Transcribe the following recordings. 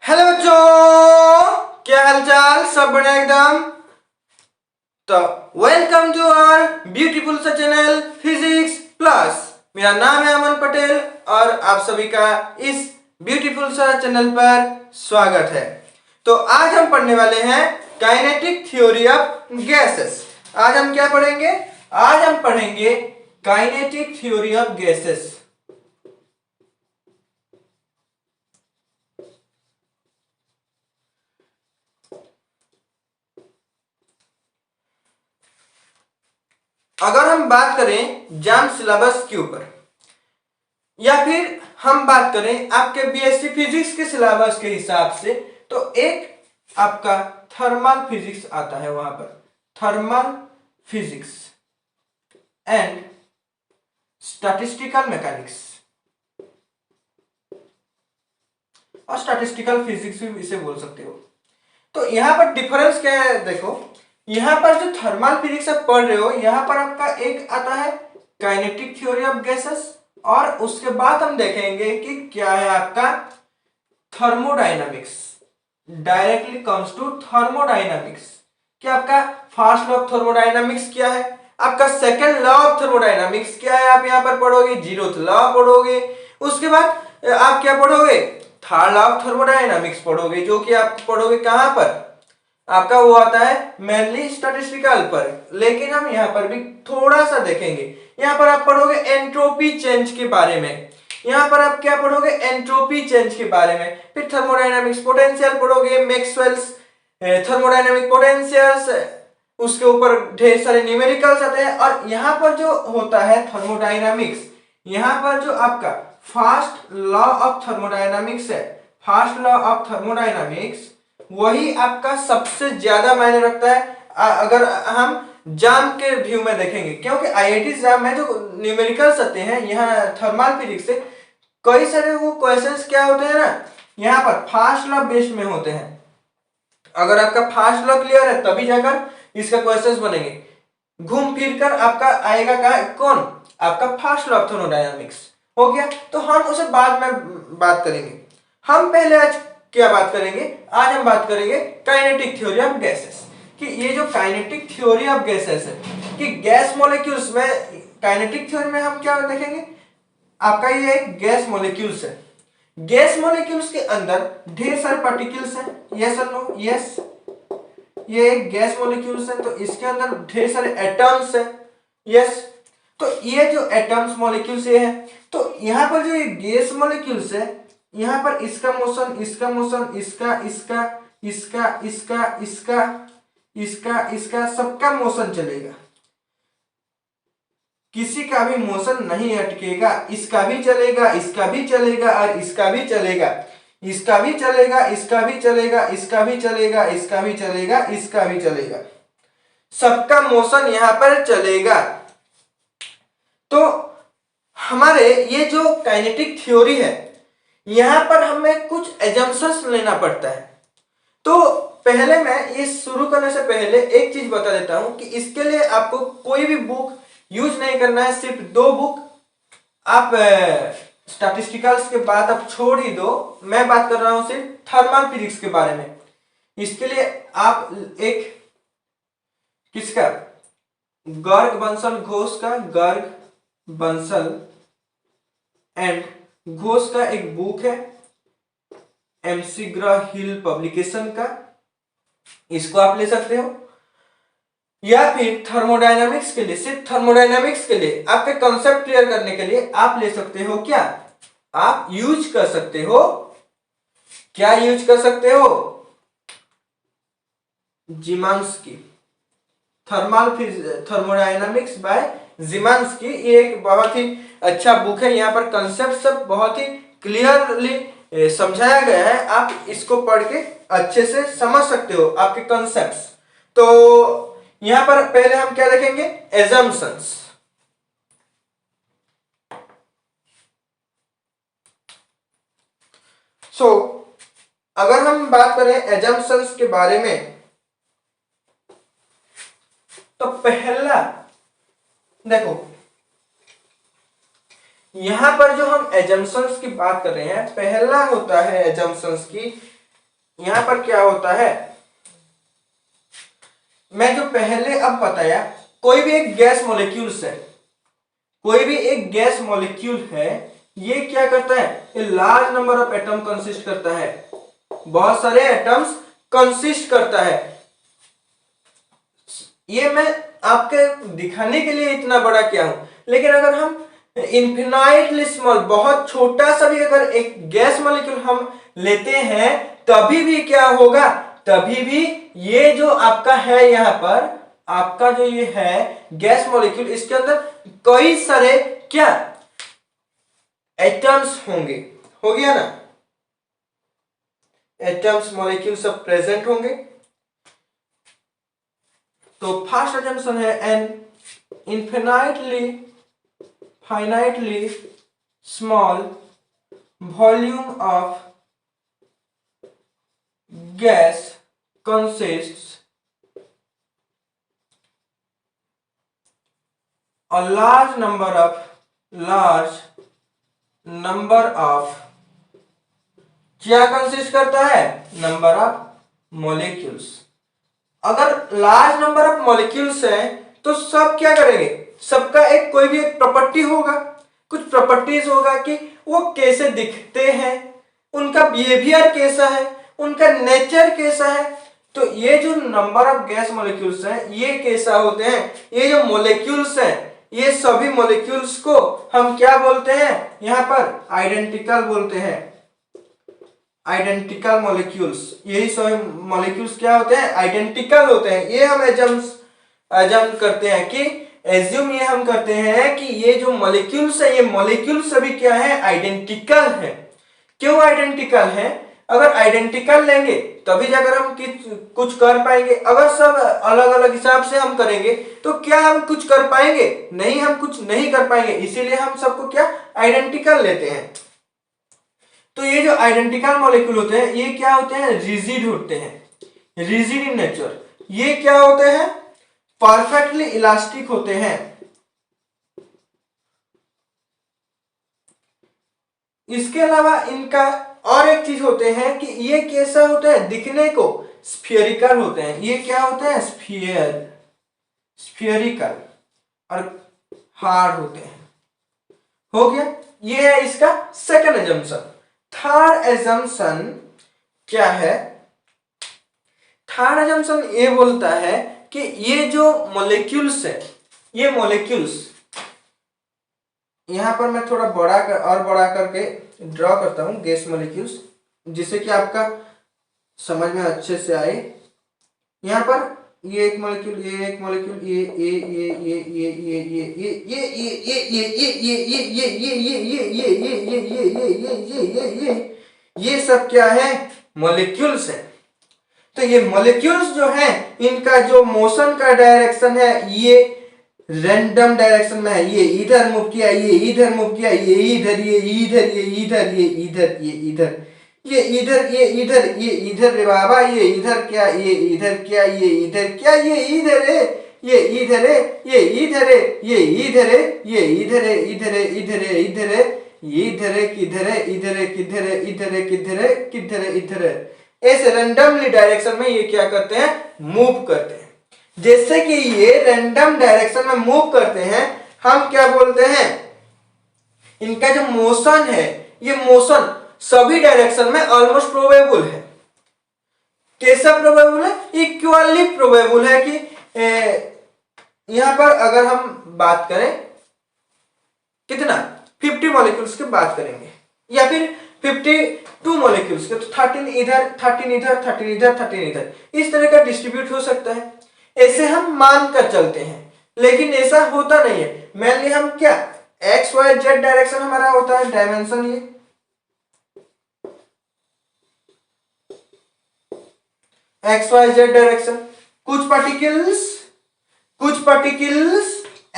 Hello बच्चों, क्या हालचाल? सब बढ़िया एकदम। तो वेलकम टू आवर ब्यूटीफुल सा चैनल फिजिक्स प्लस। मेरा नाम है अमन पटेल और आप सभी का इस ब्यूटीफुल सा चैनल पर स्वागत है। तो आज हम पढ़ने वाले हैं काइनेटिक थ्योरी ऑफ गैसेस। आज हम क्या पढ़ेंगे? आज हम पढ़ेंगे काइनेटिक थ्योरी ऑफ गैसेस। अगर हम बात करें जाम सिलेबस के ऊपर या फिर हम बात करें आपके बीएससी फिजिक्स के सिलेबस के हिसाब से, तो एक आपका थर्मल फिजिक्स आता है, वहां पर thermal physics and statistical mechanics और स्टैटिस्टिकल फिजिक्स भी इसे बोल सकते हो। तो यहां पर डिफरेंस क्या है? देखो, यहां पर जो थर्मल फिजिक्स आप पढ़ रहे हो, यहां पर आपका एक आता है काइनेटिक थ्योरी ऑफ गैसेस और उसके बाद हम देखेंगे कि क्या है आपका thermodynamics. Directly comes to thermodynamics कि आपका फर्स्ट लॉ ऑफ थर्मोडायनामिक्स क्या है, आपका सेकंड लॉ ऑफ थर्मोडायनामिक्स क्या है, आप यहां पर पढ़ोगे, जीरोथ लॉ पढ़ोगे। उसके बाद आप क्या पढ़ोगे? थर्ड लॉ ऑफ थर्मोडायनामिक्स पढ़ोगे, जो कि आप पढ़ोगे कहां पर? आपका वो आता है मेनली स्टैटिस्टिकल पर, लेकिन हम यहाँ पर भी थोड़ा सा देखेंगे। यहाँ पर आप पढ़ोगे एंट्रोपी चेंज के बारे में, यहाँ पर आप क्या पढ़ोगे? एंट्रोपी चेंज के बारे में। फिर थर्मोडायनामिक्स पोटेंशियल पढ़ोगे, मैक्सवेल्स थर्मोडायनामिक पोटेंशियल्स, उसके ऊपर ढेर सारे न्यूमेरिकल्स आते हैं। और यहाँ पर जो होता है थर्मोडायनामिक्स, यहाँ पर जो आपका फर्स्ट लॉ ऑफ थर्मोडायनामिक्स है, फर्स्ट लॉ ऑफ थर्मोडायनामिक्स वही आपका सबसे ज्यादा मायने रखता है अगर हम जाम के व्यू में देखेंगे, क्योंकि आईआईटी जाम में जो न्यूमेरिकल्स आते हैं यहाँ थर्मल फिजिक्स से, कई सारे वो क्वेश्चंस क्या होते हैं ना, यहाँ पर फर्स्ट लॉ बेस्ड में होते हैं। अगर आपका फर्स्ट लॉ क्लियर है तभी जाकर इसका क्वेश्चंस बनेंगे। घूम फिर कर आपका आएगा कौन? आपका फर्स्ट लॉ ऑफ थर्मोडायनामिक्स हो गया। तो हम उसे बाद में बात करेंगे। हम पहले आज क्या बात करेंगे? आज हम बात करेंगे काइनेटिक थ्योरी ऑफ गैसेस, कि ये जो काइनेटिक थ्योरी ऑफ गैसेस है कि गैस मॉलिक्यूल्स में, काइनेटिक थ्योरी में हम क्या देखेंगे? आपका ये एक गैस मॉलिक्यूल्स है, गैस मॉलिक्यूल्स के अंदर ढेर सारे पार्टिकल्स हैं। यस और नो? यस, ये एक गैस मॉलिक्यूल्स है, तो इसके अंदर ढेर सारे एटम्स हैं। यस, तो ये जो एटम्स मॉलिक्यूल्स ये है, तो यहाँ पर जो ये गैस मॉलिक्यूल्स है, यहाँ पर इसका मोशन, इसका मोशन, इसका इसका इसका इसका इसका इसका इसका सबका मोशन चलेगा, किसी का भी मोशन नहीं अटकेगा। इसका भी चलेगा, इसका भी चलेगा और इसका भी चलेगा, इसका भी चलेगा, इसका भी चलेगा, इसका भी चलेगा, इसका भी चलेगा, इसका भी चलेगा, सबका मोशन यहां पर चलेगा। तो हमारे ये जो काइनेटिक थ्योरी है, यहां पर हमें कुछ एजम्पशंस लेना पड़ता है। तो पहले मैं ये शुरू करने से पहले एक चीज बता देता हूं कि इसके लिए आपको कोई भी बुक यूज नहीं करना है, सिर्फ दो बुक आप स्टैटिस्टिकल्स के बाद आप छोड़ ही दो। मैं बात कर रहा हूं सिर्फ थर्मल फिजिक्स के बारे में। इसके लिए आप एक किसका, गर्ग बंसल घोष का, गर्ग बंसल एंड घोष का एक बुक है, एमसीग्रा हिल पब्लिकेशन का, इसको आप ले सकते हो। या फिर थर्मोडायनामिक्स के लिए, सिर्फ थर्मोडायनामिक्स के लिए आपके कंसेप्ट क्लियर करने के लिए आप ले सकते हो क्या? आप यूज कर सकते हो, क्या यूज कर सकते हो? जिमांस्की, थर्मोडायनामिक्स बाय जिमांस्की। ये एक बहुत ही अच्छा बुक है, यहाँ पर कंसेप्ट सब बहुत ही क्लियरली समझाया गया है। आप इसको पढ़ के अच्छे से समझ सकते हो आपके कंसेप्ट्स। तो यहां पर पहले हम क्या देखेंगे? एजम्पशंस। अगर हम बात करें एजम्पशंस के बारे में, तो पहला देखो, यहां पर जो हम एजम्पशंस की बात कर रहे हैं, पहला होता है एजम्पशंस की यहां पर क्या होता है, मैं जो पहले अब बताया, कोई भी एक गैस मॉलिक्यूल्स है, कोई भी एक गैस मॉलिक्यूल है, ये क्या करता है, ये large number of atom consist करता है, बहुत सारे एटम्स कंसिस्ट करता है। ये मैं आपके दिखाने के लिए इतना बड़ा किया हूं, लेकिन अगर हम इन्फिनाइटली स्मॉल, बहुत छोटा सा भी अगर एक गैस मॉलिक्यूल हम लेते हैं, तभी भी क्या होगा, तभी भी ये जो आपका है, यहां पर आपका जो ये है गैस मॉलिक्यूल, इसके अंदर कई सारे क्या एटम्स होंगे, हो गया ना, एटम्स मॉलिक्यूल सब प्रेजेंट होंगे। तो फर्स्ट अजम्पशन है N finitely small volume of gas consists a large number of क्या कंसिस्ट करता है, नंबर ऑफ मॉलिक्यूल्स। अगर लार्ज नंबर ऑफ मॉलिक्यूल्स हैं तो सब क्या करेंगे, सबका एक कोई भी एक प्रॉपर्टी होगा, कुछ प्रॉपर्टीज होगा कि वो कैसे दिखते हैं, उनका बिहेवियर कैसा है, उनका नेचर कैसा है। तो ये जो नंबर ऑफ गैस मॉलिक्यूल्स हैं, ये कैसा होते हैं, ये जो मॉलिक्यूल्स हैं, ये सभी मॉलिक्यूल्स को हम क्या बोलते हैं, यहां पर आइडेंटिकल बोलते हैं, आइडेंटिकल मॉलिक्यूल्स। यही सभी मॉलिक्यूल्स क्या होते हैं, आइडेंटिकल होते हैं। ये हम एजम्प करते हैं कि एज्यूम ये हम करते हैं कि ये जो मॉलिक्यूल्स है, ये मॉलिक्यूल्स सभी क्या है, आइडेंटिकल है। क्यों आइडेंटिकल है, अगर आइडेंटिकल लेंगे तभी जाकर हम कुछ कर पाएंगे। अगर सब अलग अलग हिसाब से हम करेंगे तो क्या हम कुछ कर पाएंगे, नहीं, हम कुछ नहीं कर पाएंगे। इसीलिए हम सबको क्या आइडेंटिकल लेते हैं। तो ये जो आइडेंटिकल मॉलिक्यूल होते हैं, ये क्या होते हैं, रिजिड होते हैं, रिजिड इन नेचर। ये क्या होते हैं, परफेक्टली इलास्टिक होते हैं। इसके अलावा इनका और एक चीज होते हैं कि ये कैसा होते हैं, दिखने को स्फीयरिकल होते हैं। ये क्या होते हैं, स्फीयरिकल और हार्ड होते हैं। हो गया, ये है इसका सेकंड एजम्पशन। थर्ड एजम्पशन क्या है, थर्ड एजम्पशन ये बोलता है कि ये जो मॉलिक्यूल्स है, ये मॉलिक्यूल्स, यहां पर मैं थोड़ा बड़ा करके ड्रॉ करता हूं गैस मॉलिक्यूल्स, जिससे कि आपका समझ में अच्छे से आए। यहां पर ये एक मॉलिक्यूल, ये एक मॉलिक्यूल, ये सब क्या है, मॉलिक्यूल्स है। तो ये मॉलिक्यूल्स जो है, इनका जो मोशन का डायरेक्शन है, ये रैंडम डायरेक्शन में है। ये इधर मूव किया, ये इधर मूव किया, ये इधर, ये इधर, ये इधर, ये इधर, ये इधर, ये इधर, ये इधर, ये इधर रे बाबा, ये इधर क्या, ये इधर क्या, ये इधर क्या, ये इधर है, ये इधर है, ये इधर है, ये इधर है, ये इधर है, इधर है, इधर है, इधर है, ये इधर है, किधर है, इधर है, किधर है, इधर है, किधर है, किधर है, इधर है। ऐसे रैंडमली डायरेक्शन में ये क्या करते हैं, मूव करते हैं। जैसे कि ये रैंडम डायरेक्शन में मूव करते हैं, हम क्या बोलते हैं, इनका जो मोशन है, ये मोशन सभी डायरेक्शन में ऑलमोस्ट प्रोबेबल है। कैसा प्रोबेबल है, इक्वली प्रोबेबल है कि यहां पर अगर हम बात करें कितना 50 मॉलिक्यूल्स की बात करेंगे, या फिर 52 मॉलिक्यूल्स के, तो 13 इधर, 13 इधर, 13 इधर, 13 इधर, इस तरह का डिस्ट्रीब्यूट हो सकता है। ऐसे हम मान कर चलते हैं, लेकिन ऐसा होता नहीं है। मेनली हम क्या, एक्स वाई जेड डायरेक्शन हमारा होता है डायमेंशन, ये एक्स वाई जेड डायरेक्शन। कुछ पार्टिकल्स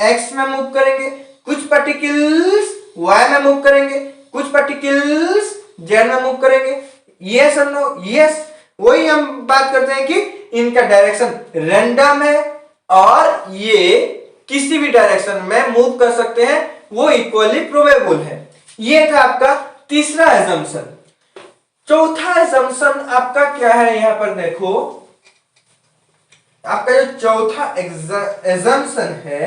एक्स में मूव करेंगे, कुछ पार्टिकल्स वाई में मूव करेंगे, कुछ पार्टिकल्स जेड में मूव करेंगे। यस और नो, यस, वही हम बात करते हैं कि इनका डायरेक्शन रैंडम है और ये किसी भी डायरेक्शन में मूव कर सकते हैं, वो इक्वली प्रोबेबल है। ये था आपका तीसरा एजम्पशन। चौथा एजम्पशन आपका क्या है, यहां पर देखो आपका जो चौथा एजम्पशन है,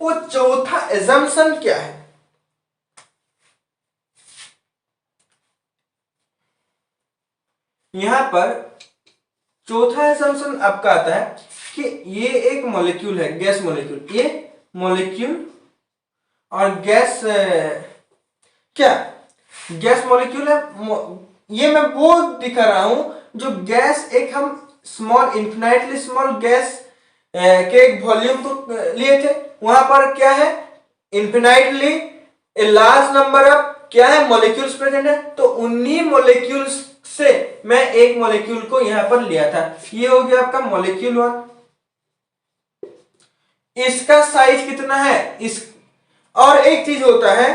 वो चौथा एजम्पशन क्या है? यहां पर चौथा एजम्पशन आपका आता है कि ये एक मॉलिक्यूल है, गैस मॉलिक्यूल, ये मॉलिक्यूल और गैस क्या गैस मॉलिक्यूल है। ये मैं वो दिखा रहा हूं जो गैस, एक हम स्मॉल इन्फिनाइटली स्मॉल गैस के एक वॉल्यूम को लिए थे, वहां पर क्या है, infinitely a large number of क्या है मॉलिक्यूल्स प्रेजेंट है। तो उन्हीं मॉलिक्यूल्स से मैं एक मॉलिक्यूल को यहां पर लिया था, ये हो गया आपका मॉलिक्यूल 1। इसका साइज कितना है, इस और एक चीज होता है,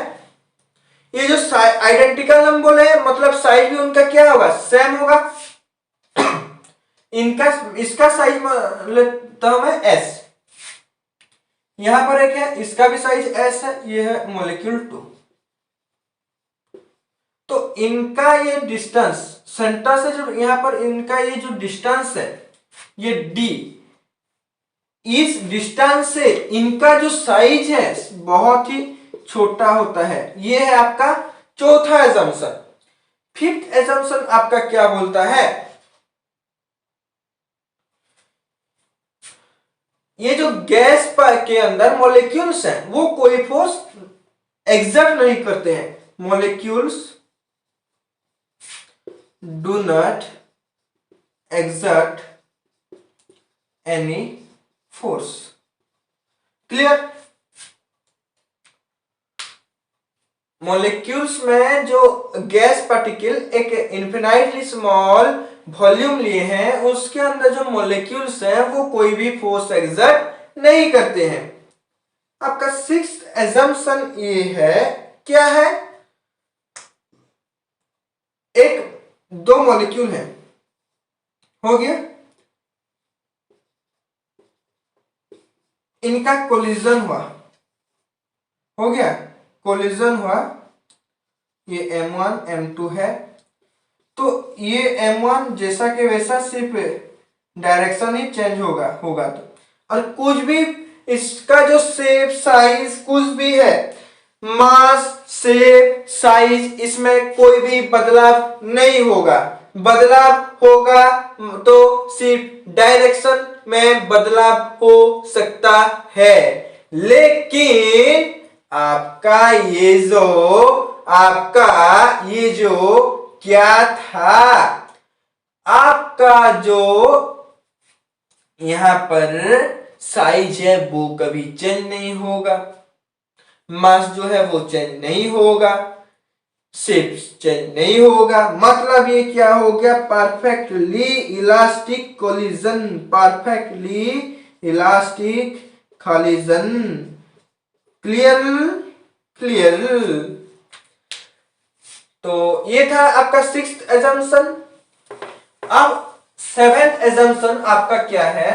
ये जो आइडेंटिकल हम बोले मतलब साइज भी उनका क्या होगा, सेम होगा। इनका इसका साइज लेता हूं मैं एस, यहां पर एक है, इसका भी साइज एस है, ये है मॉलिक्यूल 2। तो इनका ये डिस्टेंस सेंटर से जो यहां पर इनका ये जो डिस्टेंस है, ये डी, इस डिस्टेंस से इनका जो साइज है बहुत ही छोटा होता है। ये है आपका चौथा एजम्पशन। फिफ्थ एजम्पशन आपका क्या बोलता है, ये जो गैस के अंदर मॉलिक्यूल्स हैं वो कोई फोर्स एक्सर्ट नहीं करते हैं। Molecules do not exert any force. Clear? Molecules में जो गैस पार्टिकल एक इन्फिनाइटली स्मॉल वॉल्यूम लिए हैं, उसके अंदर जो मॉलिक्यूल्स हैं वो कोई भी फोर्स एक्सर्ट नहीं करते हैं। आपका सिक्स्थ एजम्पशन ये है, क्या है, एक दो मॉलिक्यूल है, हो गया, इनका कोलिजन हुआ, हो गया, कोलिजन हुआ, ये M1 M2 है। तो ये M1 जैसा के वैसा सिर्फ डायरेक्शन ही चेंज होगा तो, और कुछ भी इसका जो शेप साइज कुछ भी है, मास शेप साइज, इसमें कोई भी बदलाव नहीं होगा। बदलाव होगा तो सिर्फ डायरेक्शन में बदलाव हो सकता है। लेकिन आपका ये जो क्या था, आपका जो यहां पर साइज है वो कभी चेंज नहीं होगा, मास जो है वो चेंज नहीं होगा, शेप चेंज नहीं होगा। मतलब ये क्या हो गया, perfectly elastic collision, perfectly elastic collision. Clear? Clear? तो ये था आपका सिक्स्थ एजम्पशन। अब सेवेंथ एजम्पशन आपका क्या है,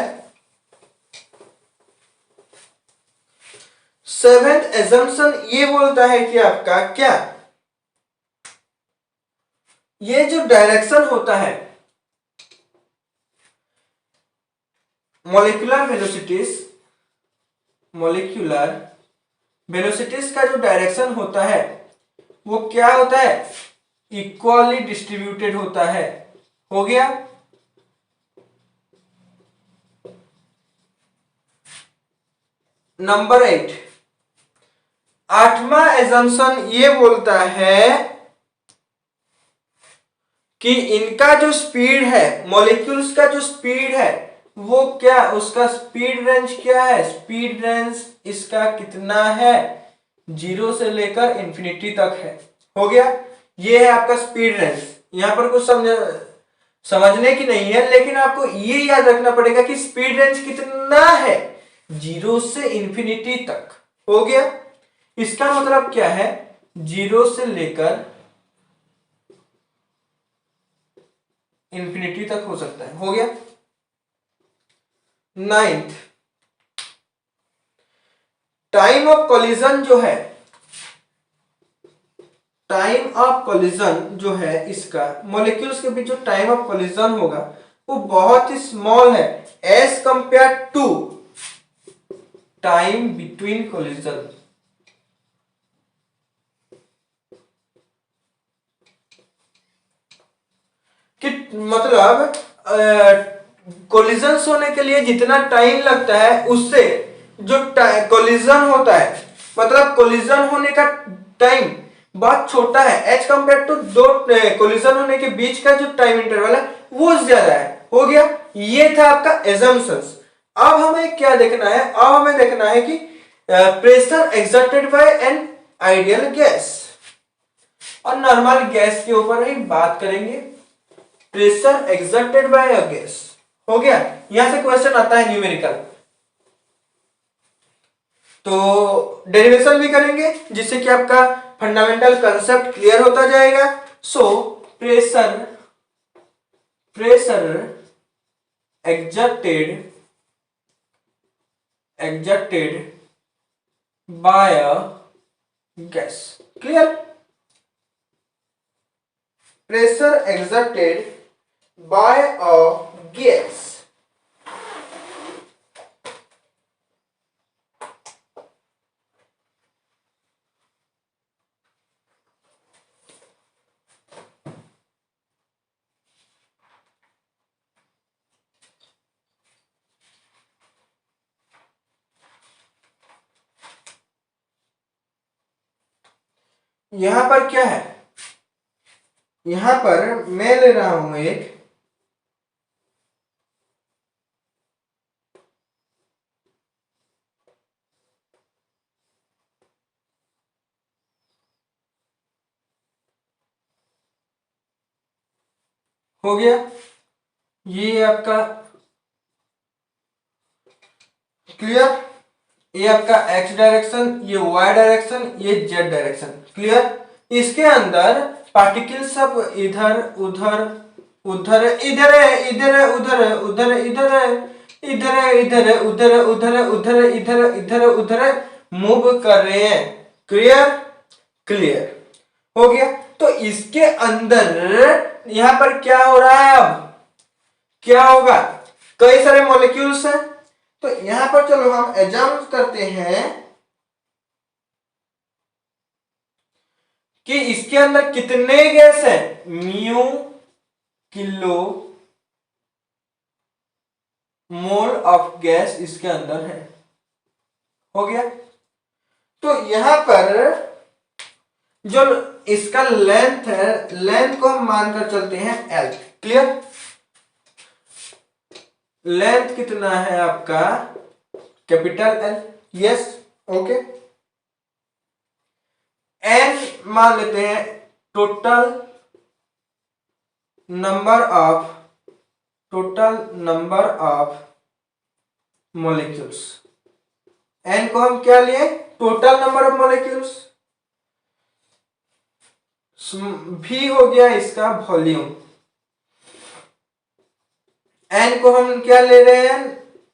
सेवेंथ एजम्पशन ये बोलता है कि आपका क्या, ये जो डायरेक्शन होता है मॉलिक्यूलर वेलोसिटीज का जो डायरेक्शन होता है वो क्या होता है, इक्वली डिस्ट्रीब्यूटेड होता है। हो गया। नंबर 8, आठवां एजम्पशन ये बोलता है कि इनका जो स्पीड है, मॉलिक्यूल्स का जो स्पीड है वो क्या, उसका स्पीड रेंज क्या है, स्पीड रेंज इसका कितना है, 0 से लेकर इंफिनिटी तक है। हो गया, ये है आपका स्पीड रेंज। यहां पर कुछ समझने की नहीं है, लेकिन आपको ये याद रखना पड़ेगा कि स्पीड रेंज कितना है, 0 से इंफिनिटी तक। हो गया, इसका मतलब क्या है, 0 से लेकर इंफिनिटी तक हो सकता है। हो गया। 9th, टाइम ऑफ कोलिजन जो है, टाइम ऑफ कोलिजन जो है इसका मॉलिक्यूल्स के बीच जो टाइम ऑफ कोलिजन होगा वो बहुत ही स्मॉल है as compare to time between collision. कि मतलब कोलिजन होने के लिए जितना टाइम लगता है उससे जो कोलिजन होता है मतलब कोलिजन होने का टाइम बहुत छोटा है एज कंपेयर टू दो कोलिजन होने के बीच का जो टाइम इंटरवल है वो ज्यादा है। हो गया, ये था आपका एजम्पशंस। अब हमें क्या देखना है, अब हमें देखना है कि pressure exerted bye an ideal gas और नॉर्मल गैस के ऊपर ही बात करेंगे। Pressure exerted by a gas हो गया, यहां से क्वेश्चन आता है न्यूमेरिकल, तो डेरिवेशन भी करेंगे जिससे कि आपका फंडामेंटल कंसेप्ट क्लियर होता जाएगा। So pressure exerted by a gas, clear? Pressure exerted by a gas यहां पर क्या है, यहां पर मैं ले रहा हूं एक हो गया, ये आपका क्लियर, ये आपका एक्स डायरेक्शन, ये वाई डायरेक्शन, ये जेड डायरेक्शन, क्लियर। इसके अंदर पार्टिकल सब इधर उधर उधर इधर है इधर है उधर है उधर है इधर है इधर है इधर है उधर है उधर है उधर है इधर है इधर है उधर है मूव कर रहे हैं, क्लियर क्लियर हो गया। तो इसके अंदर यहां पर क्या हो रहा है, अब क्या होगा, कई सारे मॉलिक्यूल्स हैं, तो यहां पर चलो हम एग्जाम करते हैं कि इसके अंदर कितने गैस है, mu kilo mole of gas इसके अंदर है, हो गया। तो यहां पर जो इसका लेंथ है, लेंथ को हम मानकर चलते हैं एल, क्लियर। लेंथ कितना है आपका, capital L, yes okay. N मान लेते हैं total number of molecules, N को हम क्या लिए, टोटल नंबर ऑफ मॉलिक्यूल्स। भी हो गया इसका वॉल्यूम, एन को हम क्या ले रहे हैं,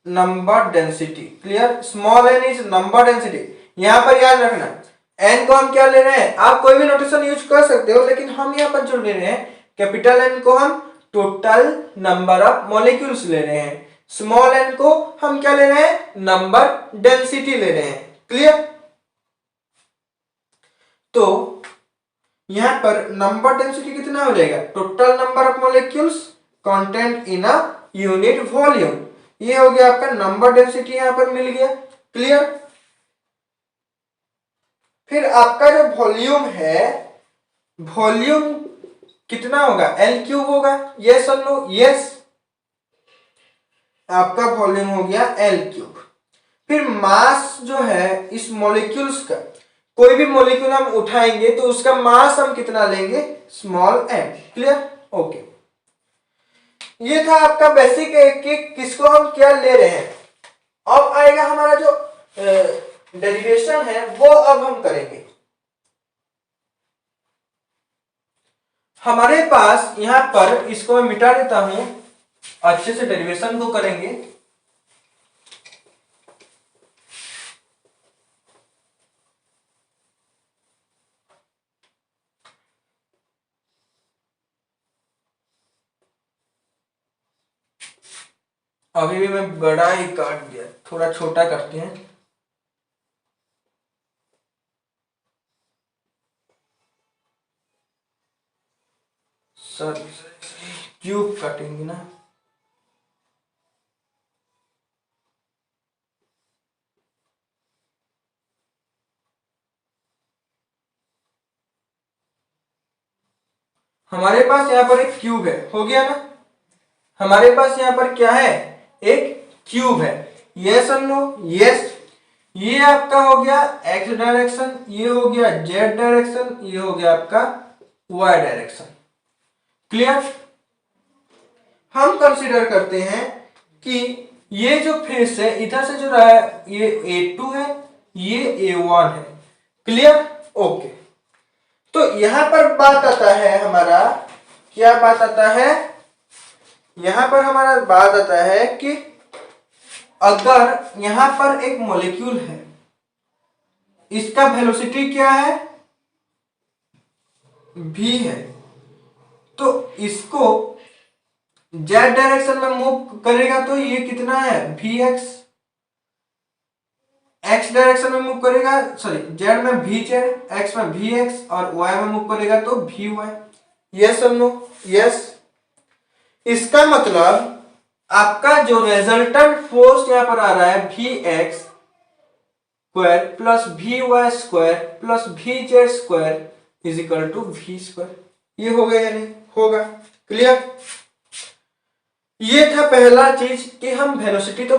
number density, clear. Small N is number density, यहां पर याद रखना एन को हम क्या ले रहे हैं, आप कोई भी नोटेशन यूज कर सकते हो लेकिन हम यहां पर जो ले रहे हैं कैपिटल एन को हम टोटल नंबर ऑफ मॉलिक्यूल्स ले रहे हैं, स्मॉल एन को हम क्या ले रहे हैं, नंबर डेंसिटी ले रहे हैं, क्लियर। तो यहां पर नंबर डेंसिटी कितना हो जाएगा, total number of molecules content in a unit volume, ये हो गया आपका नंबर डेंसिटी, यहां पर मिल गया, क्लियर। फिर आपका जो वॉल्यूम है, वॉल्यूम कितना होगा, एल क्यूब होगा, यस और नो, यस, आपका वॉल्यूम हो गया एल क्यूब। फिर मास जो है इस मॉलिक्यूल्स का, कोई भी मॉलिक्यूल हम उठाएंगे तो उसका मास हम कितना लेंगे, स्मॉल एम, क्लियर ओके। ये था आपका बेसिक कि किसको हम क्या ले रहे हैं। अब आएगा हमारा जो डेरिवेशन है वो अब हम करेंगे। हमारे पास यहां पर, इसको मैं मिटा देता हूं, अच्छे से डेरिवेशन को करेंगे। अभी भी मैं बड़ा ही काट दिया, थोड़ा छोटा करते हैं। सॉरी क्यूब काटेंगे ना। हमारे पास यहाँ पर एक क्यूब है, हो गया ना। हमारे पास यहाँ पर क्या है, एक क्यूब है। यस और नो? यस। ये आपका हो गया एक्स डायरेक्शन, ये हो गया जेड डायरेक्शन, ये हो गया आपका वाई डायरेक्शन। क्लियर? हम कंसीडर करते हैं कि ये जो फेस है इधर से जो रहा है ये A2 है, ये A1 है। क्लियर? ओके। तो यहां पर बात आता है हमारा, क्या बात आता है, यहां पर हमारा बात आता है कि अगर यहां पर एक मॉलिक्यूल है, इसका वेलोसिटी क्या है, v है, तो इसको जेड डायरेक्शन में मूव करेगा तो ये कितना है, vx। एक्स डायरेक्शन में मूव करेगा, सॉरी जेड में vz, एक्स में vx और y में मूव करेगा तो vy। यस और नो? यस। इसका मतलब आपका जो रिजल्टेंट फोर्स यहां पर आ रहा है vx square plus vy square plus vz square is equal to v square. ये हो गया या नहीं? होगा। क्लियर? ये था पहला चीज कि हम वेलोसिटी तो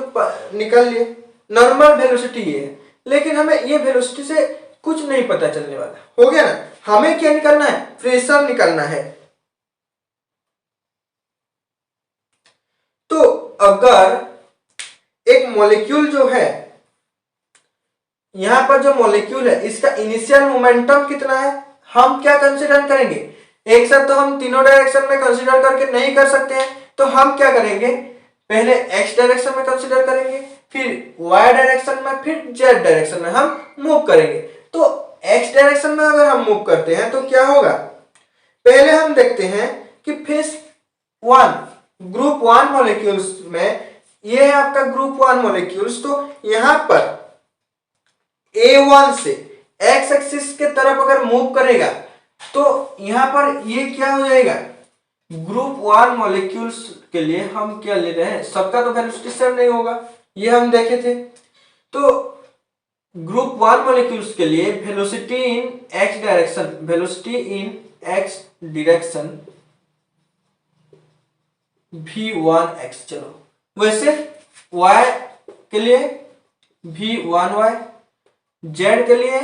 निकाल लिए, नॉर्मल वेलोसिटी ये है, लेकिन हमें ये वेलोसिटी से कुछ नहीं पता चलने वाला। हो गया ना? हमें क्या निकालना है, प्रेशर निकालना है। तो अगर एक मॉलिक्यूल जो है, यहां पर जो मॉलिक्यूल है इसका इनिशियल मोमेंटम कितना है, हम क्या कंसीडर करेंगे, एक साथ तो हम तीनों डायरेक्शन में कंसीडर करके नहीं कर सकते हैं, तो हम क्या करेंगे, पहले एक्स डायरेक्शन में कंसीडर करेंगे, फिर वाई डायरेक्शन में, फिर जेड डायरेक्शन में हम मूव करेंगे। तो एक्स डायरेक्शन में अगर हम मूव करते हैं तो क्या होगा, पहले हम देखते हैं कि phase one, group one molecules में, ये है आपका ग्रुप वन मॉलिक्यूल्स, तो यहां पर A1 से एक्स एक्सिस के तरफ अगर मूव करेगा तो यहां पर ये क्या हो जाएगा, ग्रुप वन मॉलिक्यूल्स के लिए हम क्या ले रहे हैं, सबका तो वेलोसिटी सेम नहीं होगा, ये हम देखे थे। तो ग्रुप वन मॉलिक्यूल्स के लिए वेलोसिटी इन एक्स डायरेक्शन, वेलोसिटी इन एक्स डायरेक्शन v1x, चलो वैसे y के लिए v1y, z के लिए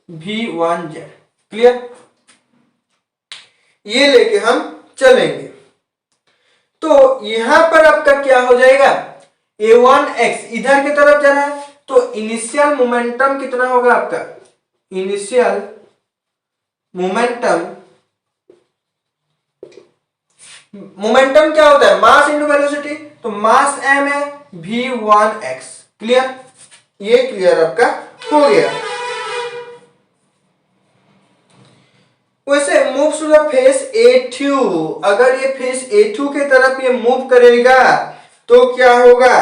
v1z। क्लियर? ये लेके हम चलेंगे। तो यहां पर आपका क्या हो जाएगा, a1x इधर की तरफ जा रहा है, तो इनिशियल मोमेंटम कितना होगा आपका, इनिशियल मोमेंटम, मोमेंटम क्या होता है, मास इनटू वेलोसिटी, तो मास m है v1x। क्लियर? ये क्लियर आपका हो गया। वैसे move to the face A2, अगर ये फेस A2 के तरफ ये मूव करेगा तो क्या होगा,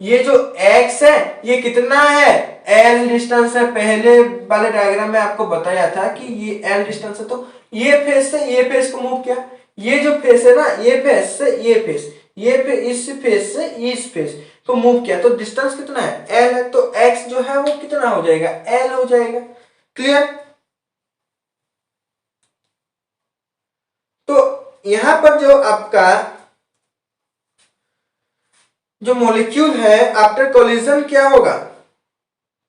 ये जो x है ये कितना है, L डिस्टेंस है, पहले वाले डायग्राम में आपको बताया था कि ये L डिस्टेंस है, तो ये फेस से ये फेस को मूव किया, ये जो फेस है ना, ये फेस से ये फेस, ये इस फेस से इस फेस को मूव किया, तो डिस्टेंस कितना है, L है, तो x जो है वो कितना हो जाएगा, L हो जाएगा। क्लियर? तो यहां पर जो आपका जो मॉलिक्यूल है आफ्टर कोलिजन क्या होगा,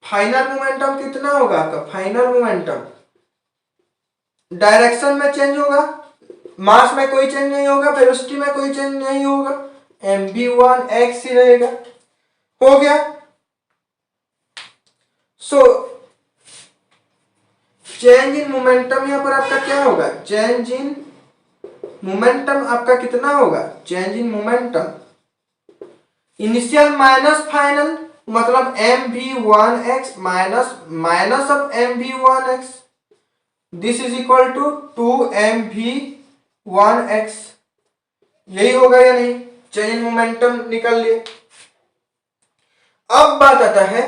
फाइनल मोमेंटम कितना होगा आपका, फाइनल मोमेंटम डायरेक्शन में चेंज होगा, मास में कोई चेंज नहीं होगा, वेलोसिटी में कोई चेंज नहीं होगा, mv1x ही रहेगा। हो गया? सो चेंज इन मोमेंटम यहां पर आपका क्या होगा, चेंज इन मोमेंटम आपका कितना होगा, change in momentum initial minus final, मतलब mv1x minus of mv1x, this is equal to 2mv1x। यही होगा या नहीं? चेंज इन मोमेंटम निकाल लिए। अब बात आता है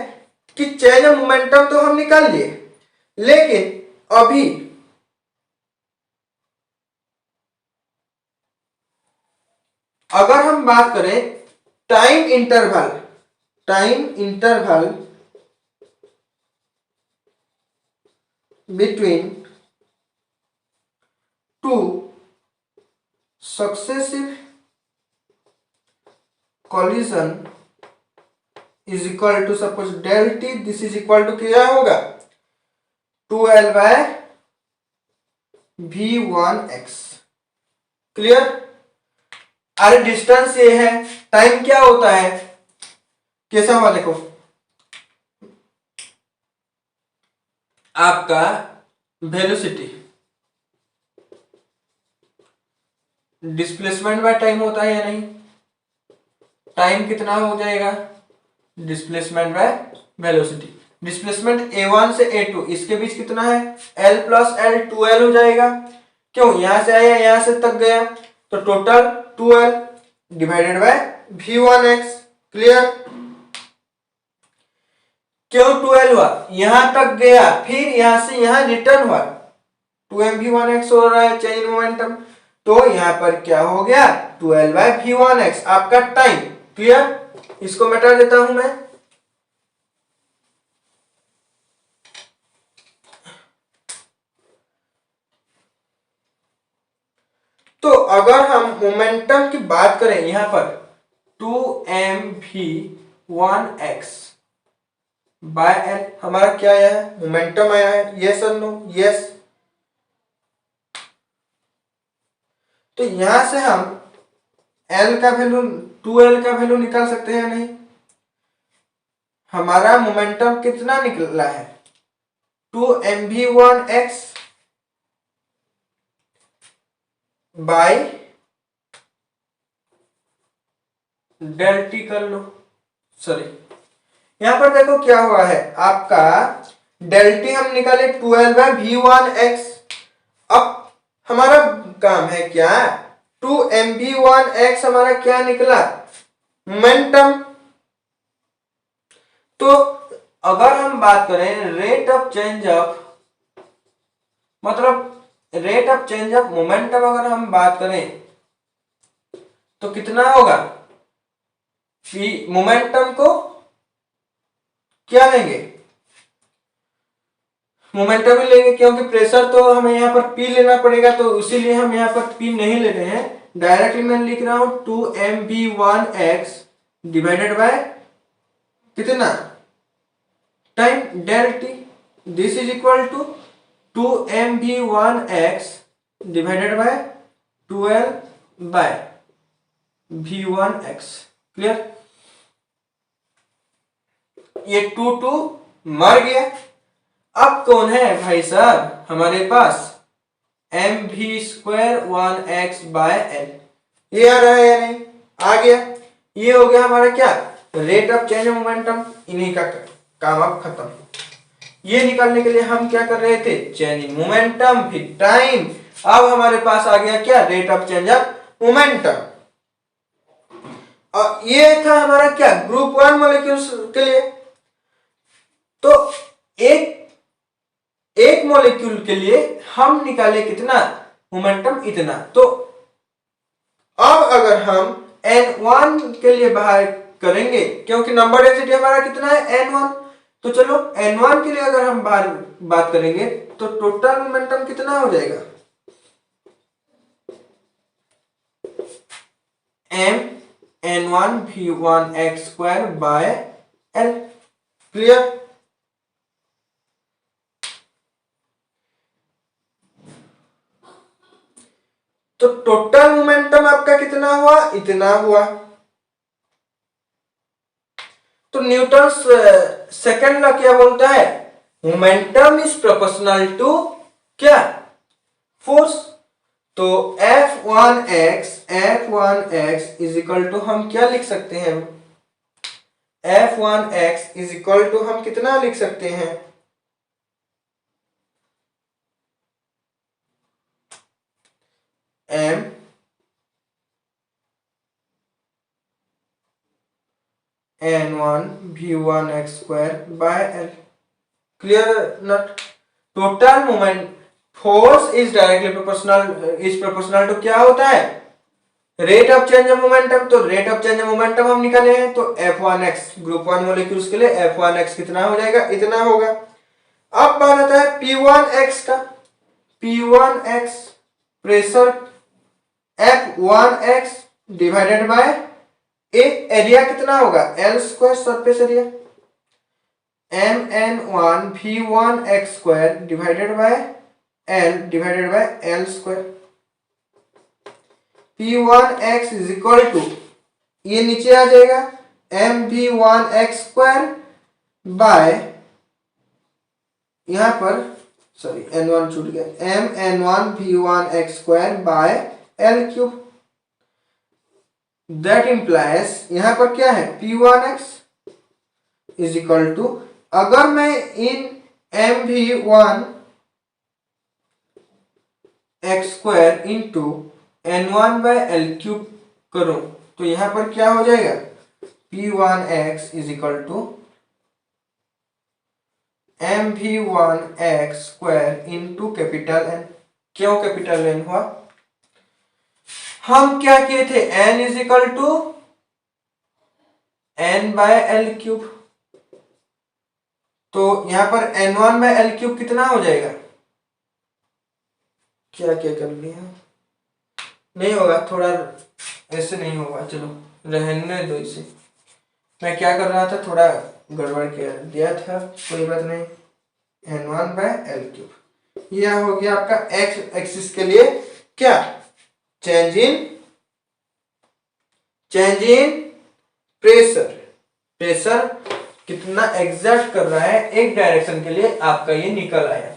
कि चेंज इन मोमेंटम तो हम निकाल लिए, लेकिन अभी अगर हम बात करें time interval between two successive collision is equal to, suppose del t, this is equal to क्या होगा 2l by v1x। क्लियर? अरे डिस्टेंस ये है, टाइम क्या होता है, कैसा हुआ देखो, आपका वेलोसिटी डिस्प्लेसमेंट बाय टाइम होता है या नहीं? टाइम कितना हो जाएगा, displacement by velocity. Displacement a1 से a2 इसके बीच कितना है, l प्लस l 2l हो जाएगा। क्यों, यहां से आया यहां से तक गया, तो total 2l divided by v1x। Clear? क्यों 2l हुआ, यहां तक गया फिर यहां से यहां रिटर्न हुआ, 2mv1x हो रहा है चेंज इन मोमेंटम, तो यहां पर क्या हो गया 2l बाय v1x आपका टाइम। क्लियर? इसको मिटा देता हूं मैं। तो अगर हम मोमेंटम की बात करें यहां पर 2mv1x बाय l हमारा क्या आया है, मोमेंटम आया है, यस और नो? यस। तो यहां से हम l का वैल्यू 2l का वैल्यू निकाल सकते हैं या नहीं? हमारा मोमेंटम कितना निकला है 2mv1x बाय डेल टी कर लो, सॉरी यहां पर देखो क्या हुआ है आपका डेल टी हम निकाले 12 बाय v1x। अब हमारा काम है क्या 2mv1x हमारा क्या निकला, मोमेंटम। तो अगर हम बात करें रेट ऑफ चेंज ऑफ, मतलब rate of change of momentum अगर हम बात करें तो कितना होगा, मोमेंटम को क्या लेंगे, मोमेंटम ही लेंगे, क्योंकि प्रेशर तो हमें यहाँ पर पी लेना पड़ेगा, तो इसीलिए हम यहाँ पर पी नहीं ले रहे हैं, डायरेक्टली मैं लिख रहा हूं 2mv1x डिवाइडेड बाय कितना, time del T, this is equal to 2mv1x divided by 12 by v1x। Clear? ये 2 मर गया। अब कौन है भाई साहब हमारे पास mv²1x बाय l, ये आ रहा है या नहीं, आ गया। ये हो गया हमारा क्या, रेट ऑफ चेंज मोमेंटम। इन्हीं का काम अब खत्म। ये निकालने के लिए हम क्या कर रहे थे, चेंज इन मोमेंटम फिर टाइम। अब हमारे पास आ गया क्या, rate of change of momentum. और ये था हमारा क्या, ग्रुप 1 मॉलिक्यूल्स के लिए। तो एक मॉलिक्यूल के लिए हम निकाले कितना, मोमेंटम इतना। तो अब अगर हम n1 के लिए बाहर करेंगे, क्योंकि नंबर डेंसिटी हमारा कितना है n1, तो चलो n1 के लिए अगर हम बाहर बात करेंगे तो टोटल मोमेंटम कितना हो जाएगा, m n1 v1x² by l। Clear? तो टोटल मोमेंटम आपका कितना हुआ, इतना हुआ। तो न्यूटन सेकंड लॉ क्या बोलता है, मोमेंटम इज प्रोपोर्शनल टू क्या, फोर्स। तो F1x इज इक्वल टू हम क्या लिख सकते हैं, F1x इज इक्वल टू हम कितना लिख सकते हैं, m n1 v1 x square by l। Clear not? Total moment force is directly proportional to क्या होता है? Rate of change of momentum. तो rate of change of momentum हम निकाले हैं, तो F1x ग्रुप 1 मॉलिक्यूल्स के लिए F1x कितना हो जाएगा? इतना होगा। अब बात आता है P1x का। P1x pressure F1x divided by area कितना होगा? L square surface area mn1 v1x square divided by L square. P1x is equal to, ये नीचे आ जाएगा, mv1x स्क्वायर बाय, यहां पर सॉरी n1 छूट गया, mn1 v1x square by l cube. That implies यहां पर क्या है? P1x इज इक्वल टू, अगर मैं इन mv1 x square into n1 by l cube करूं तो यहां पर क्या हो जाएगा? P1x is equal to mv1x square into capital N। क्यों कैपिटल N हुआ? हम क्या किए थे? n is equal to n by l cube. तो यहां पर n1 बाय l क्यूब कितना हो जाएगा? क्या क्या कर लिया? नहीं होगा, थोड़ा ऐसे नहीं होगा, चलो रहने दो इसे। मैं क्या कर रहा था, थोड़ा गड़बड़ कर दिया था, कोई बात नहीं। n1 बाय l क्यूब, यह हो गया आपका x एक्सिस के लिए क्या? Change in pressure. प्रेशर कितना एग्जर्ट कर रहा है एक डायरेक्शन के लिए, आपका ये निकल आया।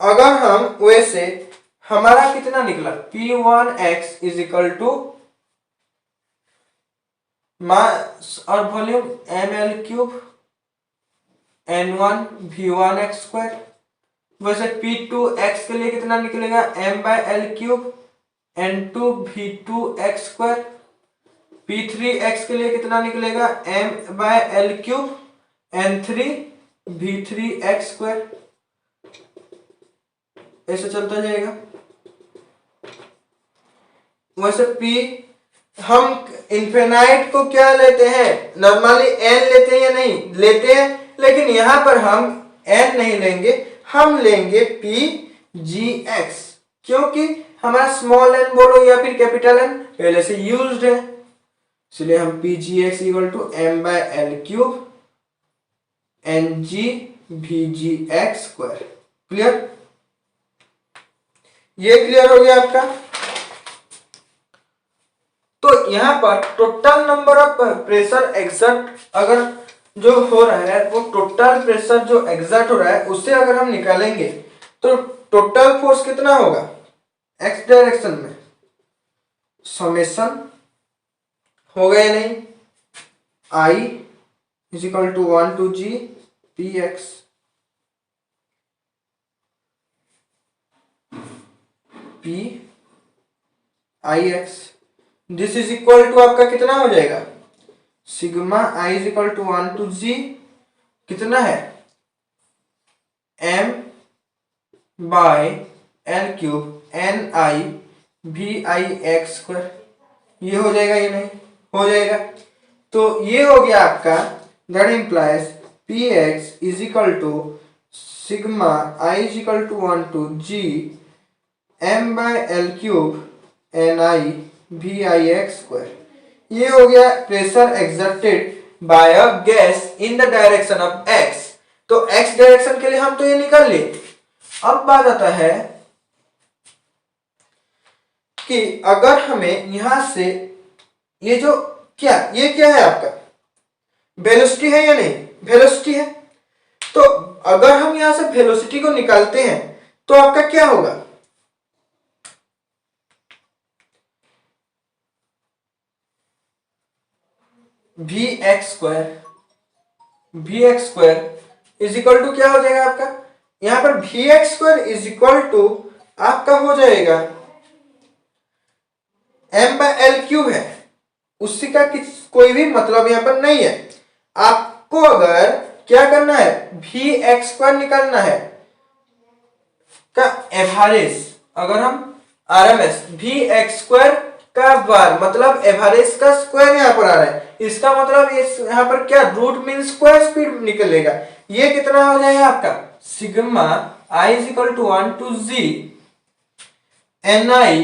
अगर हम वैसे, हमारा कितना निकला? P1x is equal to mass और volume ml cube n1 v1x square. वैसे P2x के लिए कितना निकलेगा? m by l cube n2 v2x square. P3x के लिए कितना निकलेगा? m by l cube n3 v3x square. ऐसे चलता जाएगा। वैसे P हम इनफिनाइट को क्या लेते हैं? नॉर्मली n लेते हैं या नहीं लेते हैं, लेकिन यहां पर हम n नहीं लेंगे, हम लेंगे Pgx, क्योंकि हमारा स्मॉल n बोलो या फिर कैपिटल N पहले से यूज्ड है, इसलिए हम Pgx equal to m by l cube Ng Vgx square. Clear? ये क्लियर हो गया आपका। तो यहां पर total number of pressure exert अगर जो हो रहा है, वो टोटल प्रेशर जो एक्सर्ट हो रहा है उससे अगर हम निकालेंगे तो टोटल फोर्स कितना होगा एक्स डायरेक्शन में? समेशन हो गया नहीं, I is equal to 1 to G px p ix। This is equal to आपका कितना हो जाएगा? Sigma I is equal to 1 to G कितना है? m by l cube ni vix square. ये हो जाएगा, ये नहीं हो जाएगा, तो ये हो गया आपका। That implies px is equal to sigma I is equal to 1 to G m by l cube ni vix square. ये हो गया pressure exerted by a gas in the direction of x। तो x डायरेक्शन के लिए हम तो ये निकाल लिए। अब बात आता है कि अगर हमें यहां से ये जो क्या, ये क्या है आपका? वेलोसिटी है या नहीं? वेलोसिटी है। तो अगर हम यहां से वेलोसिटी को निकालते हैं तो आपका क्या होगा? vx square is equal to क्या हो जाएगा आपका? यहां पर vx square is equal to आपका हो जाएगा m बाय l क्यूब है, उसी का कोई भी मतलब यहाँ पर नहीं है। आपको अगर क्या करना है, भी एक्स स्क्वायर निकालना है का एवरेज, अगर हम आरएमएस भी एक्स स्क्वायर का बार मतलब एवरेज का स्क्वायर यहाँ पर आ रहा है, इसका मतलब इस यहाँ पर क्या रूट मीन स्क्वायर स्पीड निकलेगा। ये कितना हो जाएगा आपका sigma I is equal to 1 to G N I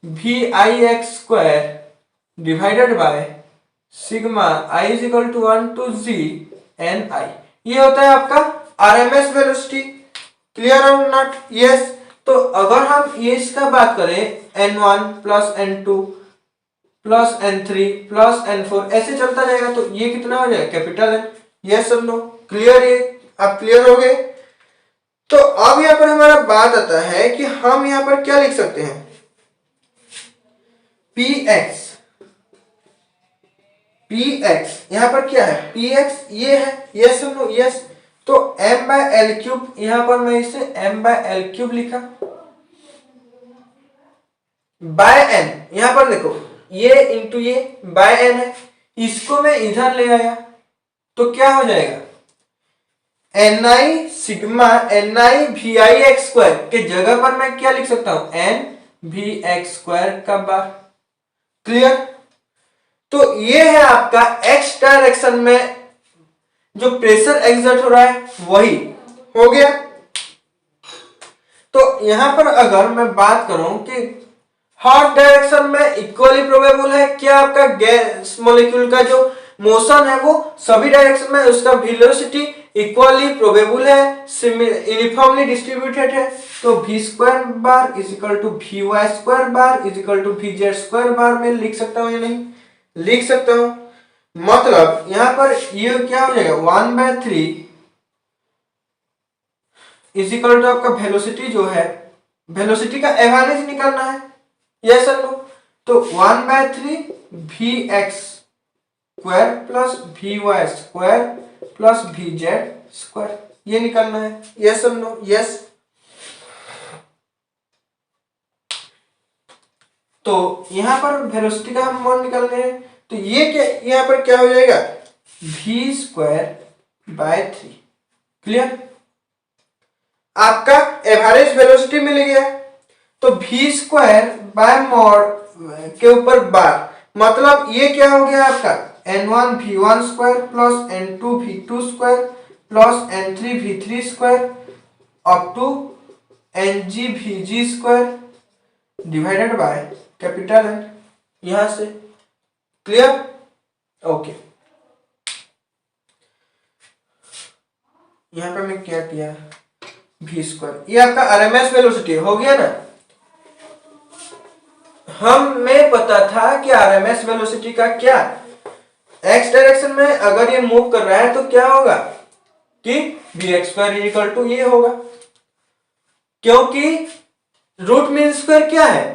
भी I X square divided by sigma I is equal to 1 to G N I. ये होता है आपका आरएमएस वेलोसिटी। क्लियर और नॉट? यस। तो अगर हम ये इसका बात करें n1 plus n2 plus n3 plus n4 ऐसे चलता जाएगा, तो ये कितना हो जाएगा कैपिटल एन। यस और नो? क्लियर? ये आप क्लियर हो गए? तो अब यहाँ पर हमारा बात आता है कि हम यहाँ पर क्या लिख सकते हैं, px यहाँ पर क्या है, px ये है। यस और नो? यस। तो m बाय एल क्यूब, यहां पर मैं इसे m बाय एल क्यूब लिखा बाय n। यहां पर देखो ये इंटू ये बाय n है, इसको मैं इधर ले आया तो क्या हो जाएगा N I sigma N I V I X square के जगह पर मैं क्या लिख सकता हूं एन वी एक्स स्क्वायर का बार। क्लियर? तो ये है आपका x डायरेक्शन में जो प्रेशर एक्सर्ट हो रहा है वही हो गया। तो यहां पर अगर मैं बात करूं कि हर डायरेक्शन में इक्वली प्रोबेबल है, क्या आपका गैस मॉलिक्यूल का जो मोशन है वो सभी डायरेक्शन में उसका वेलोसिटी इक्वली प्रोबेबल है, यूनिफॉर्मली डिस्ट्रीब्यूटेड है। तो v square bar is equal to V Y square bar is equal to V Z square bar में लिख सकता हूं या नहीं? लिख सकता हूं। मतलब यहां पर ये क्या हो जाएगा 1/3 इज इक्वल टू आपका वेलोसिटी जो है, वेलोसिटी का एवरेज निकालना है। Yes sir? तो 1/3 V X square plus V Y square plus V Z square ये निकालना है। Yes sir? नो? यस। तो यहां पर वेलोसिटी का हम मान निकाल रहे हैं, तो ये क्या यहां पर क्या हो जाएगा v स्क्वायर बाय 3। क्लियर? आपका एवरेज वेलोसिटी मिल गया। तो v स्क्वायर बाय मॉड के ऊपर बार, मतलब ये क्या हो गया आपका n1 v1 square plus n2 v2 square plus n3 v3 square up to ng vg square divided by capital N यहां से। क्लियर? ओके। यहां पर मैं क्या किया v स्क्वायर, ये आपका आरएमएस वेलोसिटी हो गया ना। हमें पता था कि आरएमएस वेलोसिटी का क्या एक्स डायरेक्शन में अगर ये मूव कर रहा है तो क्या होगा कि V X square is equal to ये होगा, क्योंकि रूट मीन स्क्वायर क्या है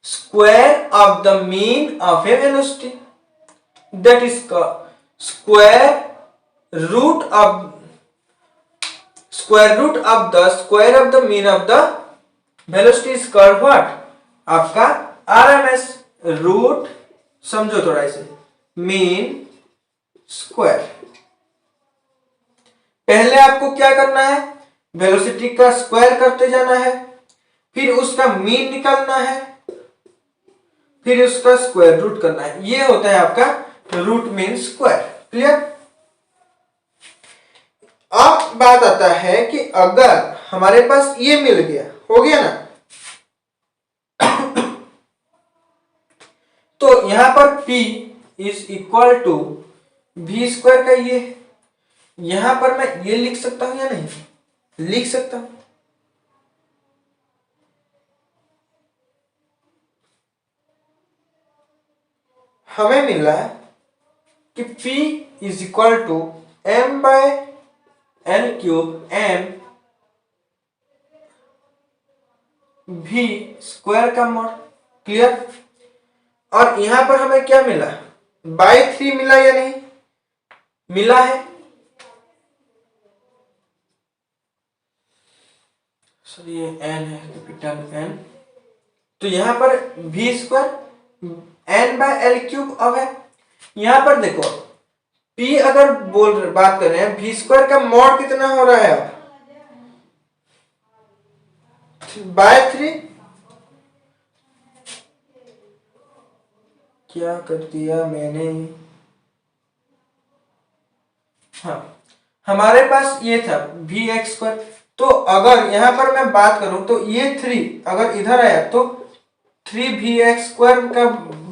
square of the mean of a velocity, that is square root of the square of the mean of the velocity is called what आपका RMS. Root समझो थोड़ा इसे, mean square. पहले आपको क्या करना है वेलोसिटी का स्क्वायर करते जाना है, फिर उसका मीन निकालना है, फिर उसका स्क्वायर रूट करना है। ये होता है आपका रूट मीन स्क्वायर। क्लियर? अब बात आता है कि अगर हमारे पास ये मिल गया, हो गया ना, तो यहां पर P is equal to v square का ये, यहां पर मैं ये लिख सकता हूं या नहीं? लिख सकता हूं। हमें मिला कि P is equal to m by L cube m v square का मॉड। क्लियर? और यहां पर हमें क्या मिला बाय 3 मिला या नहीं? मिला है। सर ये n है कैपिटल N, तो यहां पर v square n bye L cube अब है। यहां पर देखो p अगर बात कर रहे हैं, v स्क्वायर का मॉड कितना हो रहा है बाय 3। क्या कर दिया मैंने, हाँ हमारे पास ये था वी एक्स स्क्वायर। तो अगर यहां पर मैं बात करूं तो ये 3 अगर इधर आया तो 3 v x स्क्वायर का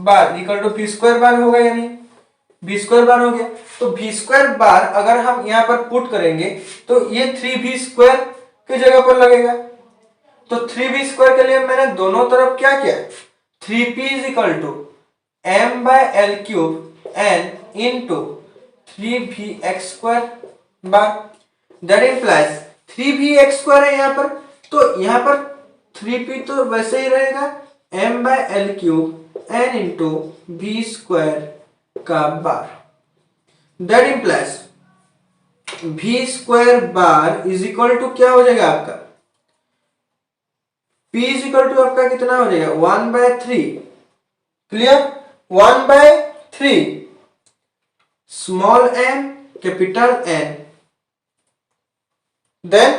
bar equal to v square bar होगा, यानी v स्क्वायर बार हो गया। तो v स्क्वायर बार अगर हम यहां पर पुट करेंगे तो ये 3v स्क्वायर की जगह पर लगेगा। तो 3v स्क्वायर के लिए मैंने दोनों तरफ क्या किया, 3p is equal to m by L cube n into 3vx square bar. That implies 3vx square है यहां पर, तो यहां पर 3p तो वैसे ही रहेगा m by L cube n into v square का bar. That implies v square bar is equal to क्या हो जाएगा आपका, p इज इक्वल टू आपका कितना हो जाएगा 1/3। Clear, 1/3 small m capital N, then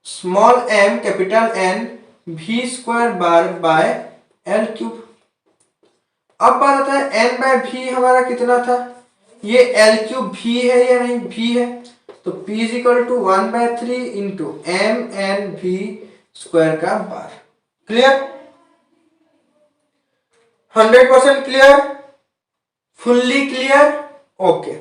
small m capital N v square bar by L cube. अब बात आता है n बाय v हमारा कितना था, ये एल क्यूब v है या नहीं, v है, तो p is equal to 1/3 into m n v square का बार। Clear, 100% clear, fully clear, okay.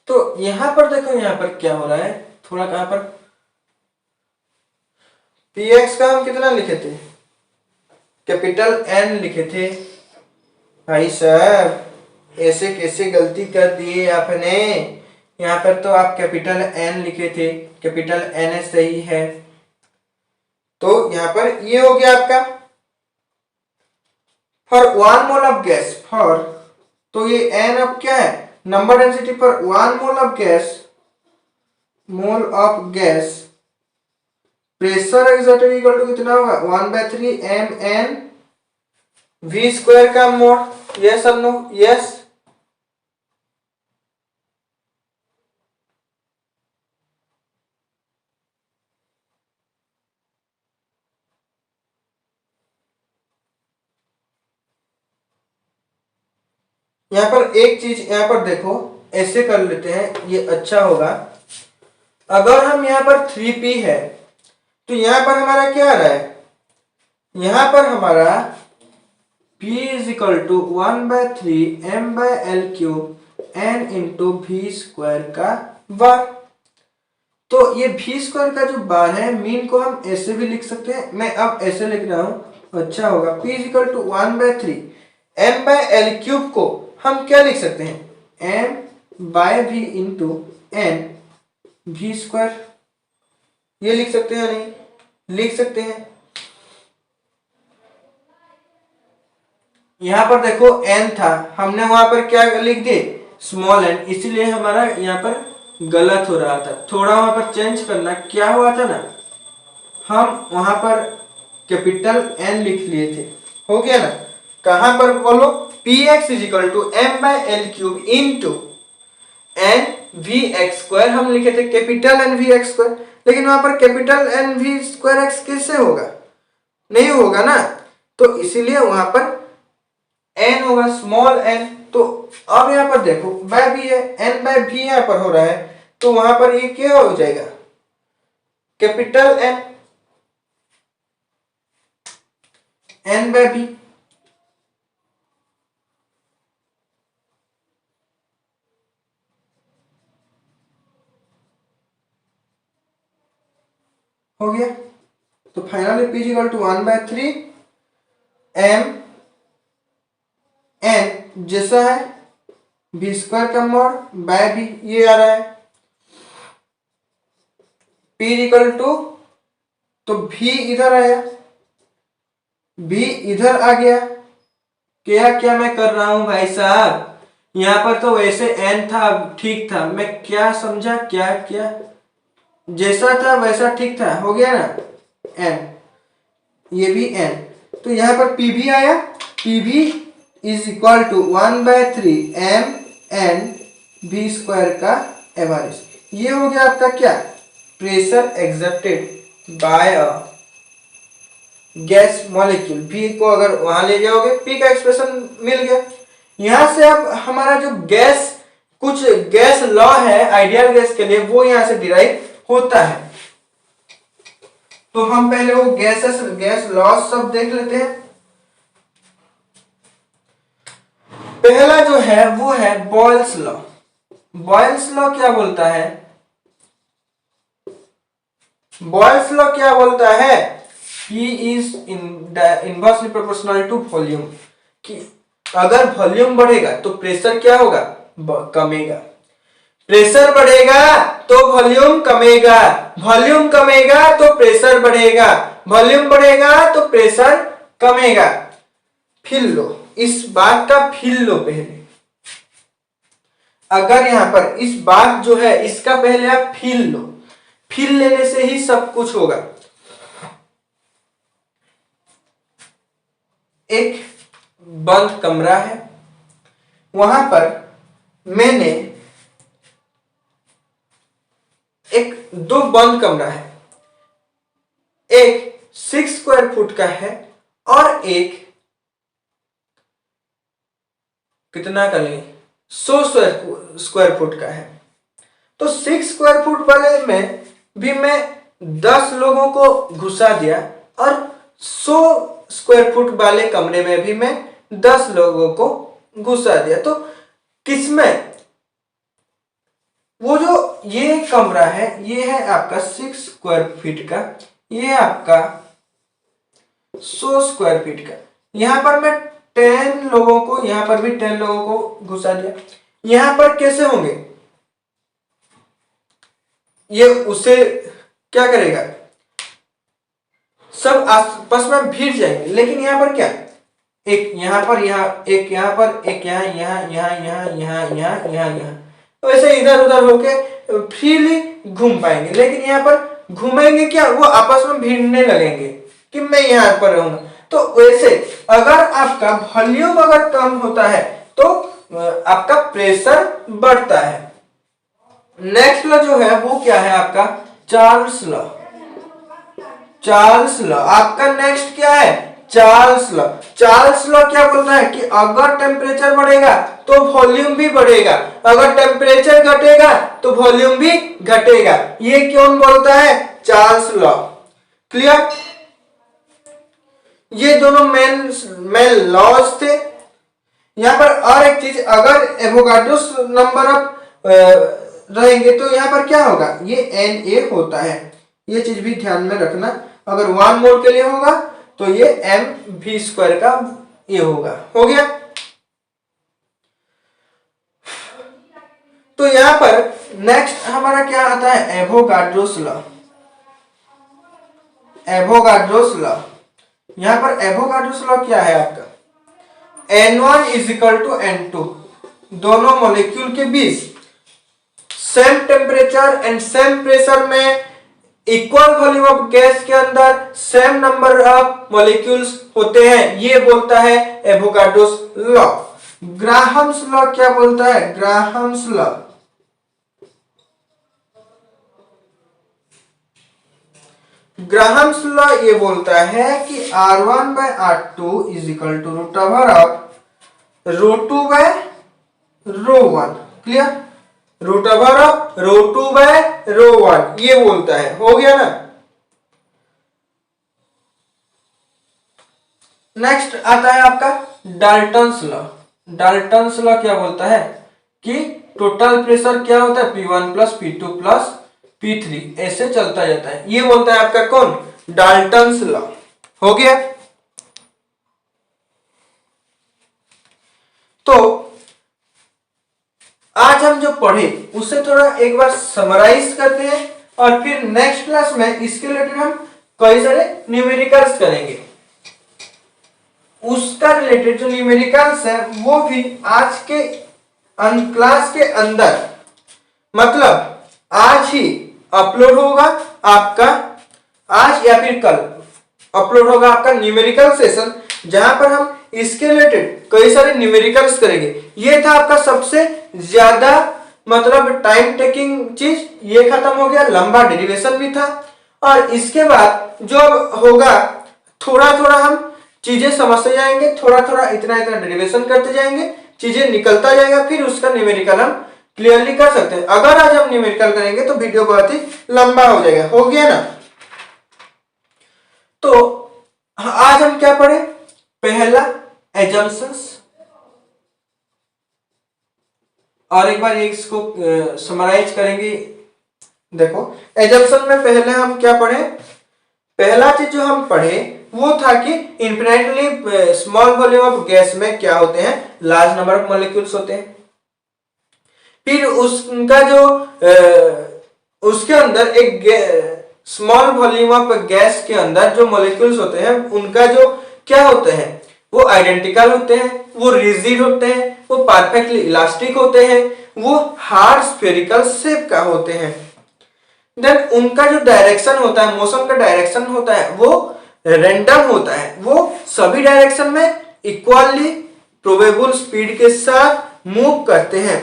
तो यहां पर देखो यहां पर क्या हो रहा है, थोड़ा कहां पर px का हम कितना लिखे थे, कैपिटल N लिखे थे। भाई साहब ऐसे कैसे गलती कर दिए आपने, यहां पर तो आप कैपिटल N लिखे थे, कैपिटल N सही है। तो यहां पर ये हो गया आपका for 1 mole of gas, for, तो ये N अब क्या है, number density for 1 mole of gas, mole of gas pressure exerted equal to कितना होगा 1/3 m n v स्क्वायर का मोड। यस और नो, यस। यहां पर एक चीज यहां पर देखो, ऐसे कर लेते हैं, ये अच्छा होगा। अगर हम यहां पर 3p है तो यहां पर हमारा क्या आ रहा है, यहां पर हमारा p is equal to 1/3 m by L cube n into v square का बार। तो ये v स्क्वायर का जो बार है मीन को हम ऐसे भी लिख सकते हैं, मैं अब ऐसे लिख रहा हूं, अच्छा होगा p is equal to 1/3 m by L cube को हम क्या लिख सकते हैं, m by v into n v square, ये लिख सकते हैं या नहीं, लिख सकते हैं। यहां पर देखो n था, हमने वहां पर क्या लिख दिए स्मॉल n, इसीलिए हमारा यहां पर गलत हो रहा था, थोड़ा वहां पर चेंज करना। क्या हुआ था ना, हम वहां पर कैपिटल N लिख लिए थे, हो गया ना। कहां पर बोलो, px is equal to m by L cube into n v x square हम लिखे थे capital N v x square, लेकिन वहां पर capital N v square x कैसे होगा, नहीं होगा ना, तो इसीलिए वहां पर n होगा स्मॉल n। तो अब यहां पर देखो बाय v है, n बाय v यहां पर हो रहा है, तो वहां पर ये क्या हो जाएगा, कैपिटल n बाय v। हो गया, तो finally p equal to 1/3 m n जैसा है v स्क्वायर का मॉड बाय v, ये आ रहा है P इक्वल टू, तो V इधर आया, V इधर आ गया। क्या क्या मैं कर रहा हूं भाई साहब, यहां पर तो वैसे n था, ठीक था, मैं क्या समझा, क्या क्या जैसा था वैसा ठीक था, हो गया ना n, ये भी n, तो यहां पर P भी आया, P भी is equal to 1/3 m n v square का एवरेज। ये हो गया आपका क्या, pressure exerted by a gas molecule. V को अगर वहां ले जाओगे P का एक्सप्रेशन मिल गया। यहां से अब हमारा जो गैस, कुछ गैस लॉ है आइडियल गैस के लिए, वो यहां से डिराइव होता है। तो हम पहले वो गैस लॉ सब देख लेते हैं। पहला जो है वो है बॉयल्स लॉ। बॉयल्स लॉ क्या बोलता है, बॉयल्स लॉ क्या बोलता है, P is inversely proportional to volume, कि अगर वॉल्यूम बढ़ेगा तो प्रेशर क्या होगा, कमेगा। प्रेशर बढ़ेगा तो वॉल्यूम कमेगा, वॉल्यूम कमेगा तो प्रेशर बढ़ेगा, वॉल्यूम बढ़ेगा तो प्रेशर कमेगा। फिर लो, इस बात का फिर लो पहले, अगर यहां पर इस बात जो है इसका पहले आप फील लो, फील लेने से ही सब कुछ होगा। एक बंद कमरा है, वहां पर मैंने एक दो बंद कमरा है, एक 6 स्क्वायर फुट का है और एक कितना का लें 100 स्क्वायर फुट का है। तो 6 स्क्वायर फुट वाले में भी मैं 10 लोगों को घुसा दिया और 100 स्क्वायर फुट वाले कमरे में भी मैं 10 लोगों को घुसा दिया। तो किसमें, वो जो ये कमरा है ये है आपका 6 स्क्वायर फीट का, ये आपका 100 स्क्वायर फीट का। यहां पर मैं 10 लोगों को, यहां पर भी 10 लोगों को घुसा दिया। यहां पर कैसे होंगे, ये उसे क्या करेगा, सब आपस में भिड़ जाएंगे। लेकिन यहां पर क्या, एक यहां पर, यहां एक, यहां पर एक, यहां यहां यहां यहां यहां यहां यहां यहां, वैसे इधर उधर होके फ्रीली घूम पाएंगे। लेकिन यहाँ पर घूमेंगे क्या, वो आपस में भिड़ने लगेंगे कि मैं यहाँ पर रहूंगा। तो वैसे अगर आपका वॉल्यूम अगर कम होता है तो आपका प्रेशर बढ़ता है। नेक्स्ट लॉ जो है वो क्या है आपका, चार्ल्स लॉ। चार्ल्स लॉ आपका नेक्स्ट क्या है, चार्ल्स लॉ। चार्ल्स लॉ क्या बोलता है कि अगर टेम्परेचर बढ़ेगा तो वॉल्यूम भी बढ़ेगा, अगर टेम्परेचर घटेगा तो वॉल्यूम भी घटेगा। ये कौन बोलता है, चार्ल्स लॉ। क्लियर, ये दोनों मेन लॉज थे। यहां पर और एक चीज, अगर एवोगाड्रोस नंबर ऑफ रहेंगे तो यहां पर क्या होगा, ये Na होता है। ये चीज भी ध्यान में रखना, अगर 1 मोल के लिए होगा तो ये mv स्क्वायर का ये होगा। हो गया, तो यहां पर नेक्स्ट हमारा क्या आता है, एवोगाड्रोस लॉ। एवोगाड्रोस लॉ, यहां पर एवोगाड्रोस लॉ क्या है आपका, N1 is equal to N2, दोनों मॉलिक्यूल के बीच same temperature and same pressure में इक्वल वॉल्यूम ऑफ गैस के अंदर सेम नंबर ऑफ मॉलिक्यूल्स होते हैं, ये बोलता है एवोगाड्रोस लॉ। ग्राहम्स लॉ क्या बोलता है, ग्राहम्स लॉ। ग्राहम्स लॉ ये बोलता है कि R1 by R2 is equal to root over of ρ2 by ρ1। Clear, root over of ρ2 by ρ1 ये बोलता है। हो गया ना। नेक्स्ट आता है आपका डाल्टन्स लॉ। डाल्टन्स लॉ क्या बोलता है कि टोटल प्रेशर क्या होता है, P1 plus P2 plus P3 ऐसे चलता जाता है, ये बोलता है आपका कौन, डाल्टन्स लॉ। हो गया, तो आज हम जो पढ़े उससे थोड़ा एक बार समराइज करते हैं और फिर नेक्स्ट क्लास में इसके रिलेटेड हम कई सारे न्यूमेरिकल्स करेंगे। उसका रिलेटेड जो न्यूमेरिकल्स है वो भी आज के क्लास के अंदर, मतलब आज ही अपलोड होगा आपका, आज या फिर कल अपलोड होगा आपका न्यूमेरिकल सेशन, जहां पर हम इसके रिलेटेड कई सारे न्यूमेरिकल्स करेंगे। ये था आपका सबसे ज्यादा मतलब टाइम टेकिंग चीज, ये खत्म हो गया। लंबा डेरिवेशन भी था, और इसके बाद जो होगा थोड़ा थोड़ा हम चीजें समझते जाएंगे, थोड़ा थोड़ा इतना इतना डेरिवेशन करते जाएंगे, चीजें निकलता जाएगा, फिर उसका न्यूमेरिकल हम क्लियरली कर सकते हैं। अगर आज हम न्यूमेरिकल करेंगे तो वीडियो बहुत ही लंबा हो जाएगा। हो गया ना? तो आज हम क्या पढ़े? पहला एजम्पशंस, और एक बार इसको समराइज करेंगे। देखो एजम्पशन में पहले हम क्या पढ़े? पहला चीज जो हम पढ़े वो था कि infinitely small volume of gas में क्या होते हैं? लार्ज नंबर ऑफ मॉलिक्यूल्स होते हैं। फिर उसका जो उसके अंदर एक स्मॉल वॉल्यूम ऑफ गैस के अंदर जो मॉलिक्यूल्स होते हैं उनका जो क्या होते हैं? वो आइडेंटिकल होते हैं, वो रिजिड होते हैं, वो परफेक्टली इलास्टिक होते हैं, वो हार्ड स्फेरिकल शेप का होते हैं। देन उनका जो डायरेक्शन होता है, मोशन का डायरेक्शन होता है, वो रैंडम होता है, वो सभी डायरेक्शन में इक्वली प्रोबेबल स्पीड के साथ मूव करते हैं।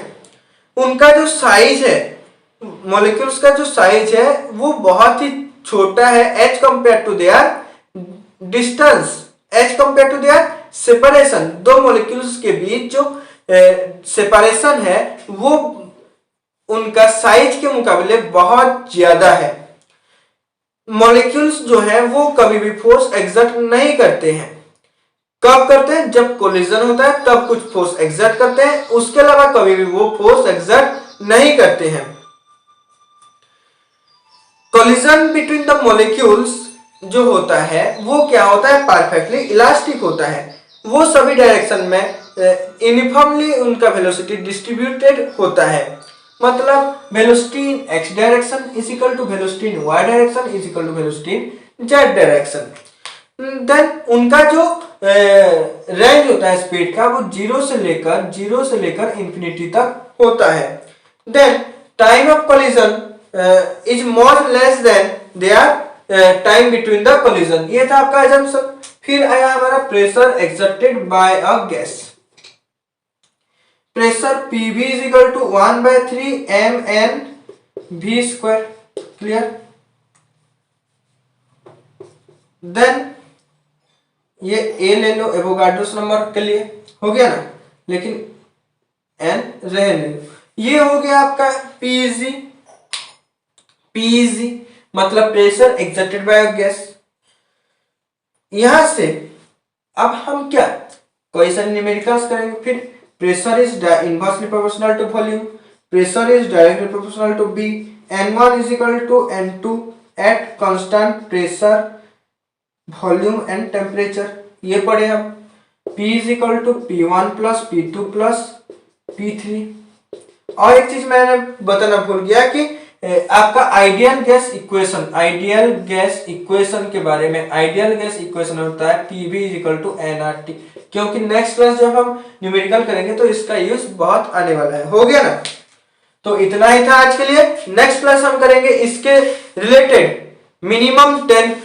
उनका जो साइज है, मॉलिक्यूल्स का जो साइज है वो बहुत ही छोटा है as compare to their distance, as compare to their separation. दो मॉलिक्यूल्स के बीच जो सेपरेशन है वो उनका साइज के मुकाबले बहुत ज्यादा है। मॉलिक्यूल्स जो है वो कभी भी फोर्स एक्सर्ट नहीं करते हैं। कब करते हैं? जब कोलिजन होता है तब कुछ फोर्स एक्सर्ट करते हैं, उसके अलावा कभी भी वो फोर्स एक्सर्ट नहीं करते हैं। कोलिजन बिटवीन द मॉलिक्यूल्स जो होता है वो क्या होता है? परफेक्टली इलास्टिक होता है। वो सभी डायरेक्शन में यूनिफॉर्मली उनका वेलोसिटी डिस्ट्रीब्यूटेड होता है। मतलब velocity in x direction is equal to velocity in y direction is equal to velocity in z direction. Then उनका जो रेंज होता है स्पीड का वो जीरो से लेकर इंफिनिटी तक होता है। Then time of collision is more less than their time between the collision. ये था आपका assumption। फिर आया हमारा pressure exerted by a gas. Pressure PV is equal to 1/3 mn v²। Clear? Then ये A ले लो एवोगाड्रोस नंबर के लिए, हो गया ना, लेकिन N रह ले लो। ये हो गया आपका PEG मतलब प्रेशर एक्सर्टेड बाय गैस। यहां से अब हम क्या कोई सारे न्यूमेरिकल्स करेंगे। फिर pressure is inversely proportional to volume, pressure is directly proportional to B, N1 is equal to N2 at constant pressure volume and temperature. ये पढ़े हम। P is equal to P1 plus P2 plus P3। और एक चीज मैंने बताना भूल गया कि आपका आइडियल गैस इक्वेशन के बारे में। आइडियल गैस इक्वेशन होता है PV is equal to nRT, क्योंकि नेक्स्ट क्लास जब हम न्यूमेरिकल करेंगे तो इसका यूज बहुत आने वाला है। हो गया ना? तो इतना ही था आज के लिए। नेक्स्ट क्लास हम करेंगे इसके रिलेटेड मिनिमम 10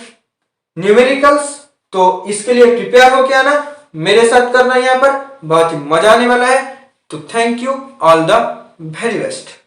न्यूमेरिकल्स। तो इसके लिए प्रिपेयर हो के आना, मेरे साथ करना, यहाँ पर बहुत ही मजा आने वाला है। तो thank you, all the very best.